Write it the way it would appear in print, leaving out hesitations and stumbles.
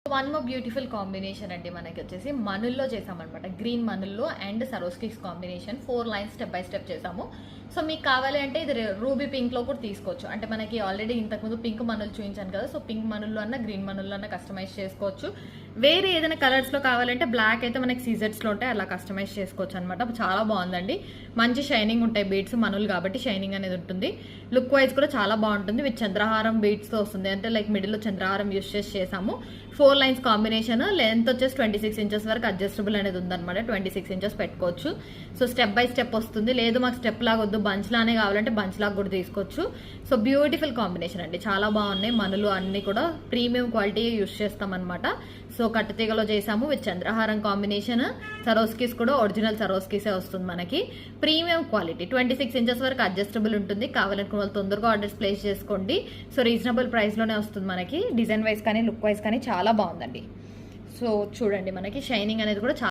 One more beautiful combination అండి మనకి వచ్చేసి మనుల్లో చేసామన్నమాట. గ్రీన్ మనుల్లో అండ్ సరోస్కిస్ combination 4 lines step by step so. సో మీకు కావాలి అంటే ఇది రూబీ పింక్ లో కూడా తీసుకోవచ్చు. అంటే మనకి ఆల్రెడీ ఇంతకుముందు పింక్ మనులు చూపించాను కదా, సో పింక్ మనుల్లో అన్న గ్రీన్ మనుల్లో అన్న కస్టమైజ్ చేసుకోవచ్చు. వేరే ఏదైనా కలర్స్ లో కావాలంటే బ్లాక్ అయితే మనకి సీజెట్స్ లో ఉంటాయి, అలా కస్టమైజ్ చేసుకోవచ్చు అనమాట. చాలా బాగుందండి, మంచి షైనింగ్ ఉంటాయి బీడ్స్ మనులు కాబట్టి షైనింగ్ అనేది ఉంటుంది. లుక్ వైజ్ కూడా చాలా బాగుంటుంది. విత్ చంద్రహారం బీడ్స్ తో వస్తుంది, అంటే లైక్ మిడిల్ లో చంద్రహారం యూస్ చేసాము. 4 లైన్స్ కాంబినేషన్, లెంత్ వచ్చేసి 26 ఇంచెస్ వరకు అడ్జస్టబుల్ అనేది ఉందన్నమాట. 26 ఇంచెస్ పెట్టుకోవచ్చు. సో స్టెప్ బై స్టెప్ వస్తుంది. లేదు మాకు స్టెప్ లాగా వద్దు బంచ్ లానే కావాలంటే బంచ్ లాగా కూడా తీసుకోవచ్చు. సో బ్యూటిఫుల్ కాంబినేషన్ అండి, చాలా బాగున్నాయి. మనులు అన్ని కూడా ప్రీమియం క్వాలిటీ యూస్ చేస్తాం అనమాట. సో కట్టుతీగలో చేసాము విత్ చంద్రహారం కాంబినేషన్. సరోస్కిస్ కూడా ఒరిజినల్ సరోస్కిసే వస్తుంది మనకి, ప్రీమియం క్వాలిటీ. 26 ఇంచెస్ వరకు అడ్జస్టబుల్ ఉంటుంది. కావాలనుకున్న వాళ్ళు తొందరగా ఆర్డర్స్ ప్లేస్ చేసుకోండి. సో రీజనబుల్ ప్రైస్ లోనే వస్తుంది మనకి. డిజైన్ వైజ్ కానీ లుక్ వైజ్ కానీ చాలా బాగుందండి. సో చూడండి, మనకి షైనింగ్ అనేది కూడా